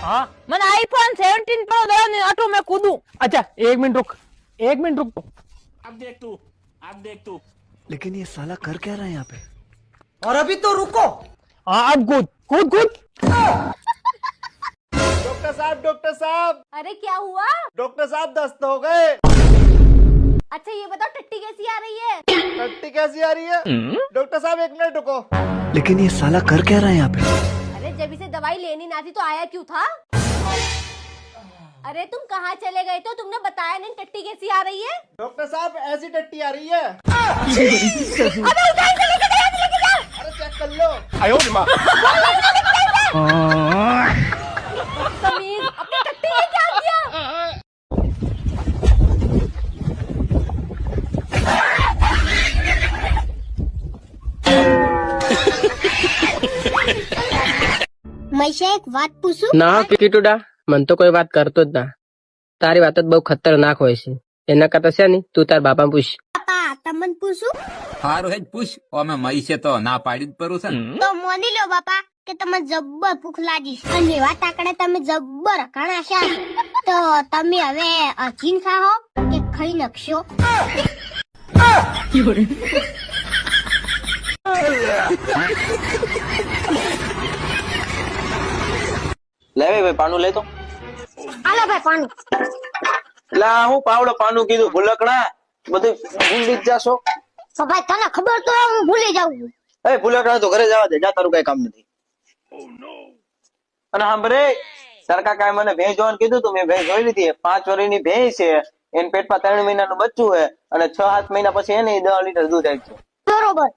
हाँ मैंने iPhone 17 pro दे नहीं ऑटो में कूदूं। अच्छा 1 मिनट रुक अब देख तू लेकिन ये साला कर क्या रहा है यहाँ पे? और अभी तो रुको। हाँ अब कूद कूद कूद। डॉक्टर साहब अरे क्या हुआ? डॉक्टर साहब दस्त हो गए। अच्छा ये बताओ टट्टी कैसी आ रही है? टट्टी कैसी आ रही है? डॉक्टर साहब 1 मिनट रुको। लेकिन ये साला कर क्या रहा है यहाँ पे? अरे जब इसे दवाई लेनी ना थी तो आया क्यों था? अरे तुम कहाँ चले गए तो तुमने बताया नहीं टट्टी कैसी आ रही है? डॉक्टर साहब ऐसी टट्टी आ रही है। अरे चेक कर लो। समीर अपनी टट्टी में क्या किया? મૈસા એક વાત પૂછું? ના કીટુડા મન તો કોઈ વાત કરતો જ ના. તારી વાત જ બહુ ખતરનાક હોય છે. એના કરતા છે ને તું તાર બાપા પૂછ. પાપા તમને પૂછું? હારું હેજ પૂછ. અમે મઈ છે તો ના પાડી જ પરું છે ને. તો મોની લો બાપા કે તમે જબ્બર ભૂખ લાગી છે અને એવા તાકડે તમે જબ્બર ઘણા છે તો તમે હવે અજીન ખાઓ કે ખાઈ નાખશો? લેવે ભાઈ પાનું લે તો. હાલો ભાઈ પાણી. લા હું પાવડો પાનું કીધું ભૂલકણા બધું ભૂલી જ જાશો. તો ભાઈ તને ખબર તો હું ભૂલી જાઉં છું. એ ભૂલકણા તો ઘરે જવા દે, જા તારું કઈ કામ નથી. અને સાંભળે તાર કાકાએ મને ભેંસ જોવાનું કીધું તું, મેં ભેંસ જોઈ લીધી. 5 વર્ષની ભેંસ છે, એને પેટમાં 3 મહિનાનું બચ્ચું છે અને 6-7 મહિના પછી એને 10 લીટર દૂધ આપે છે. બરોબર.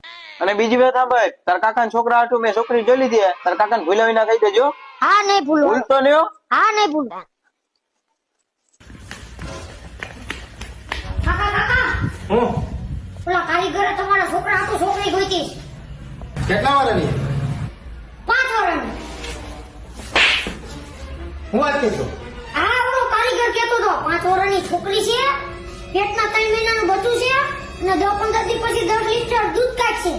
અને બીજી વાત સાંભળ, તાર કાકાના છોકરા હાટુ મેં છોકરી જોઈ લીધી. તાર કાકાને ભૂલાવી ના કહી દેજો. હા નહીં ભૂલો. ભૂલતો નહીં હો. હા નહીં ભૂલો. કાકા કાકા હું પેલા કારીગરે તમારા છોકરા હાટુ છોકરી ગોતી છે. કેટલા વાળાની? 5 વર્ષની. હું વાત કીધું? હા ઓલો કારીગર કેતો તો 5 વર્ષની છોકરી છે, પેટમાં 3 મહિનાનું બચ્ચું છે અને 10-15 દી પછી 10 લીટર દૂધ કાઢશે.